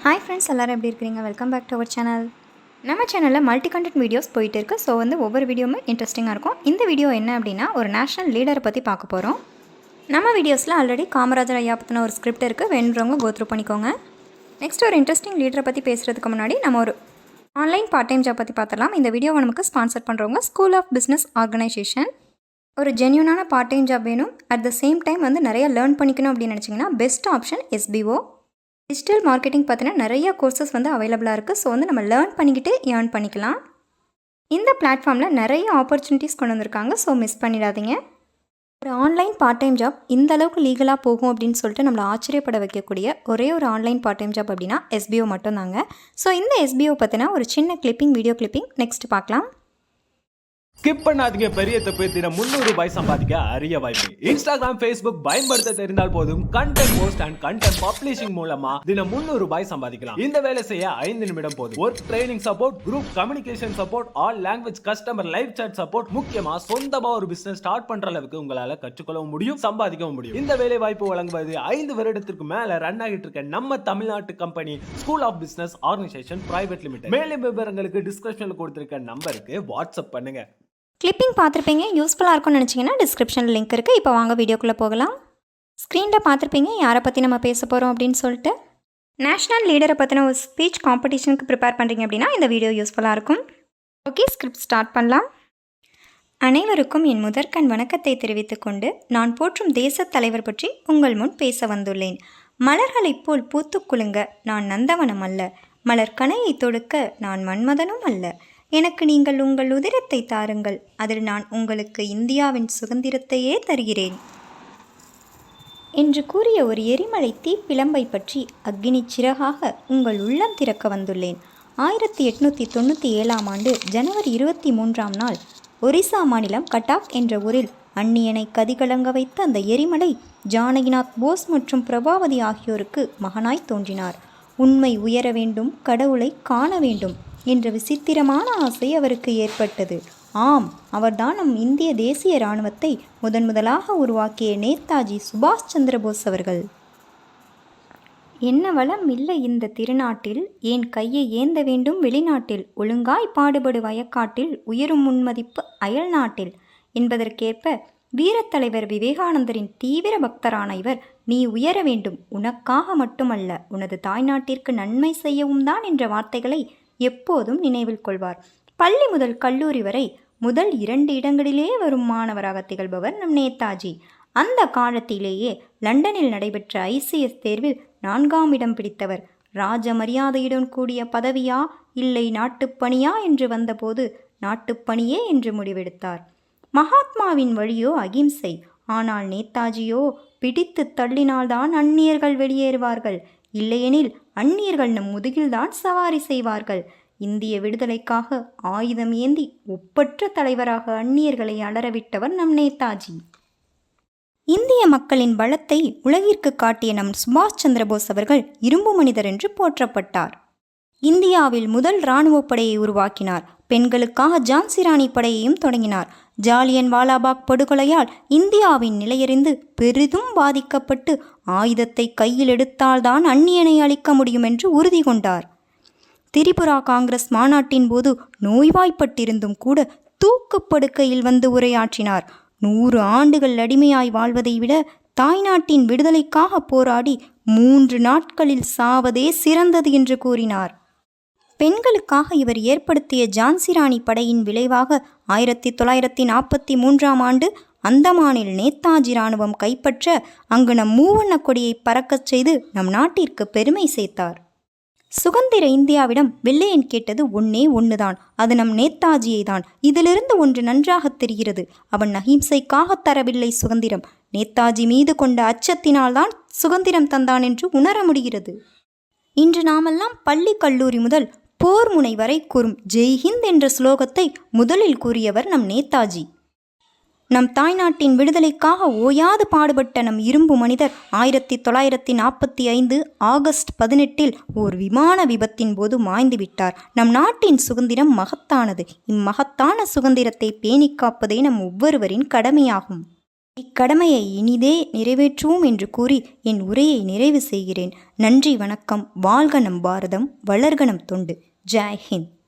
Hi friends, எல்லோரும் எப்படி இருக்கிறீங்க? Welcome back to our channel. நம்ம சேனலில் மல்டி கண்டென்ட் வீடியோஸ் போயிட்டு இருக்குது. ஸோ ஒவ்வொரு வீடியோவுமே இன்ட்ரெஸ்டிங்காக இருக்கும். இந்த வீடியோ என்ன அப்படின்னா, ஒரு நேஷனல் லீடரை பற்றி பார்க்க போகிறோம். நம்ம வீடியோஸில் ஆல்ரெடி காமராஜர் ஐயா பற்றின ஒரு ஸ்கிரிப்ட் இருக்குது, வேணுறவங்க கோத்ரூ பண்ணிக்கோங்க. நெக்ஸ்ட் ஒரு இன்ட்ரெஸ்டிங் லீடரை பற்றி பேசுகிறதுக்கு முன்னாடி நம்ம ஒரு ஆன்லைன் பார்ட் டைம் ஜாப் பற்றி பார்த்தலாம். இந்த வீடியோவை நமக்கு ஸ்பான்சர் பண்ணுறவங்க ஸ்கூல் ஆஃப் பிஸ்னஸ் ஆர்கனைசேஷன். ஒரு ஜென்யூனான பார்ட் டைம் ஜாப் வேணும், அட் த சேம் டைம் நிறைய லேர்ன் பண்ணிக்கணும் அப்படின்னு நினச்சிங்கன்னா best option SBO. Digital marketing பார்த்தினா நிறைய கோர்சஸ் அவைலபிளாக இருக்குது. ஸோ நம்ம லேர்ன் பண்ணிக்கிட்டு ஏர்ன் பண்ணிக்கலாம். இந்த பிளாட்ஃபார்மில் நிறைய ஆப்பர்ச்சுனிட்டிஸ் கொண்டு வந்திருக்காங்க. ஸோ மிஸ் பண்ணிடாதீங்க. ஒரு ஆன்லைன் பார்ட் டைம் ஜாப் இந்த அளவுக்கு லீகலாக போகும் அப்படின்னு சொல்லிட்டு நம்மளை ஆச்சரியப்பட வைக்கக்கூடிய ஒரே ஒரு ஆன்லைன் பார்ட் டைம் ஜாப் அப்படின்னா SBO மட்டும்தாங்க. ஸோ இந்த SBO பற்றினா ஒரு சின்ன வீடியோ கிளிப்பிங் நெக்ஸ்ட் பார்க்கலாம். ஸ்கிப் பண்ணாதீங்க. பெரிய தப்பு. தினம் 300 ரூபாய் சம்பாதிக்க அரிய வாய்ப்பு. இன்ஸ்டாகிராம், Facebook பயன்படுத்த தெரிந்தால் போதும். Content post and content publishing மூலமா தினம் 300 ரூபாய் சம்பாதிக்கலாம். இந்த வேலை செய்ய 5 நிமிடம் போதும். Work training support, group communication support, all language customer live chat support, முக்கியமா சொந்தமா ஒரு பிசினஸ் ஸ்டார்ட் பண்ற அளவுக்கு உங்களால கற்றுக்கொள்ளவும் முடியும், சம்பாதிக்கவும் முடியும். இந்த வேலை வாய்ப்பு வழங்குவது 5 வருடத்திற்கு மேல ரன் ஆகிட்டு இருக்க நம்ம தமிழ்நாட்டு company school of business organization private limited. மேலும் விவரங்களுக்கு டிஸ்கிரிப்ஷன்ல கொடுத்திருக்க நம்பருக்கு வாட்ஸ்அப் பண்ணுங்க. கிளிப்பிங் பார்த்துருப்பீங்க, யூஸ்ஃபுல்லாக இருக்கும்னு நினச்சிங்கன்னா டிஸ்கிரிப்ஷனில் லிங்க் இருக்குது. இப்போ வாங்க வீடியோக்குள்ளே போகலாம். ஸ்க்ரீனில் பார்த்துருப்பீங்க யாரை பற்றி நம்ம பேச போகிறோம் அப்படின்னு சொல்லிட்டு. நேஷ்னல் லீடரை பற்றின ஒரு ஸ்பீச் காம்படிஷனுக்கு ப்ரிப்பேர் பண்ணுறீங்க அப்படின்னா இந்த வீடியோ யூஸ்ஃபுல்லாக இருக்கும். ஓகே, ஸ்கிரிப்ட் ஸ்டார்ட் பண்ணலாம். அனைவருக்கும் என் முதற்கண் வணக்கத்தை தெரிவித்துக்கொண்டு நான் போற்றும் தேசத் தலைவர் பற்றி உங்கள் முன் பேச வந்துள்ளேன். மலர்களைப் போல் பூத்து குலுங்க நான் நந்தவனம் அல்ல, மலர் கனையை தொடுக்க நான் மன்மதனும் அல்ல. எனக்கு நீங்கள் உங்கள் உதிரத்தை தாருங்கள், அதில் நான் உங்களுக்கு இந்தியாவின் சுதந்திரத்தையே தருகிறேன் என்று கூறிய ஒரு எரிமலை தீப்பிழம்பை பற்றி அக்னி சிறகாக உங்கள் உள்ளம் திறக்க வந்துள்ளேன். 1897ஆம் ஆண்டு ஜனவரி 23ஆம் நாள் ஒரிசா மாநிலம் கட்டாக் என்ற ஊரில் அந்நியனை கதிகலங்க வைத்த அந்த எரிமலை ஜானகிநாத் போஸ் மற்றும் பிரபாவதி ஆகியோருக்கு மகனாய் தோன்றினார். உண்மை உயர வேண்டும், கடவுளை காண வேண்டும் என்ற விசித்திரமான ஆசை அவருக்கு ஏற்பட்டது. ஆம், அவர்தான் நம் இந்திய தேசிய இராணுவத்தை முதலாக உருவாக்கிய நேதாஜி சுபாஷ் சந்திர போஸ் அவர்கள். என்ன வளம் இல்லை இந்த திருநாட்டில், ஏன் கையை ஏந்த வேண்டும் வெளிநாட்டில், ஒழுங்காய் பாடுபடு வயக்காட்டில், உயரும் முன்மதிப்பு அயல் நாட்டில் என்பதற்கேற்ப வீரத்தலைவர் விவேகானந்தரின் தீவிர பக்தரான இவர், நீ உயர வேண்டும், உனக்காக மட்டுமல்ல உனது தாய்நாட்டிற்கு நன்மை செய்யவும் தான் என்ற வார்த்தைகளை எப்போதும் நினைவில் கொள்வார். பள்ளி முதல் கல்லூரி வரை முதல் 2 இடங்களிலே வரும் மாணவராக திகழ்பவர் நம் நேதாஜி. அந்த காலத்திலேயே லண்டனில் நடைபெற்ற ICS தேர்வில் 4ஆம் இடம் பிடித்தவர். ராஜ மரியாதையுடன் கூடிய பதவியா இல்லை நாட்டுப்பணியா என்று வந்தபோது நாட்டுப்பணியே என்று முடிவெடுத்தார். மகாத்மாவின் வழியோ அகிம்சை, ஆனால் நேதாஜியோ பிடித்து தள்ளினால்தான் அந்நியர்கள் வெளியேறுவார்கள், இல்லையெனில் அந்நியர்கள் நம் முதுகில்தான் சவாரி செய்வார்கள். இந்திய விடுதலைக்காக ஆயுதம் ஏந்தி ஒப்பற்ற தலைவராக அந்நியர்களை அலறவிட்டவர் நம் நேதாஜி. இந்திய மக்களின் பலத்தை உலகிற்கு காட்டிய நம் சுபாஷ் சந்திரபோஸ் அவர்கள் இரும்பு மனிதர் என்று போற்றப்பட்டார். இந்தியாவில் முதல் இராணுவ படையை உருவாக்கினார். பெண்களுக்காக ஜான்சி ராணி படையையும் தொடங்கினார். ஜாலியன் வாலாபாக் படுகொலையால் இந்தியாவின் நிலையறிந்து பெரிதும் பாதிக்கப்பட்டு ஆயுதத்தை கையில் எடுத்தால்தான் அந்நியனை அழிக்க முடியும் என்று உறுதி கொண்டார். திரிபுரா காங்கிரஸ் மாநாட்டின் போது நோய்வாய்ப்பட்டிருந்தும் கூட தூக்குப்படுக்கையில் வந்து உரையாற்றினார். 100 ஆண்டுகள் அடிமையாய் வாழ்வதை விட தாய்நாட்டின் விடுதலைக்காக போராடி 3 நாட்களில் சாவதே சிறந்தது என்று கூறினார். பெண்களுக்காக இவர் ஏற்படுத்திய ஜான்சி ராணி படையின் விளைவாக 1943ஆம் ஆண்டு அந்தமானில் நேதாஜி இராணுவம் கைப்பற்ற அங்கு நம் மூவண்ண கொடியை பறக்கச் செய்து நம் நாட்டிற்கு பெருமை சேர்த்தார். சுதந்திர இந்தியாவிடம் வெள்ளையன் கேட்டது ஒன்றுதான், அது நம் நேதாஜியை தான். இதிலிருந்து ஒன்று நன்றாக தெரிகிறது, அவன் அஹிம்சைக்காக தரவில்லை சுதந்திரம், நேதாஜி மீது கொண்ட அச்சத்தினால்தான் சுதந்திரம் தந்தான் என்று உணர முடிகிறது. இன்று நாமெல்லாம் பள்ளி கல்லூரி முதல் போர் முனை வரை கூறும் ஜெய்ஹிந்த் என்ற ஸ்லோகத்தை முதலில் கூறியவர் நம் நேதாஜி. நம் தாய்நாட்டின் விடுதலைக்காக ஓயாது பாடுபட்ட நம் இரும்பு மனிதர் 1945 ஆகஸ்ட் 18 ஓர் விமான விபத்தின் போது மாய்ந்து விட்டார். நம் நாட்டின் சுதந்திரம் மகத்தானது. இம்மகத்தான சுதந்திரத்தை பேணி காப்பதே நம் ஒவ்வொருவரின் கடமையாகும். இக்கடமையை இனிதே நிறைவேற்றுவோம் என்று கூறி என் உரையை நிறைவு செய்கிறேன். நன்றி, வணக்கம். வாழ்க நம் பாரதம், வளர்க நம் தொண்டு. ஜெய் ஹிந்த்.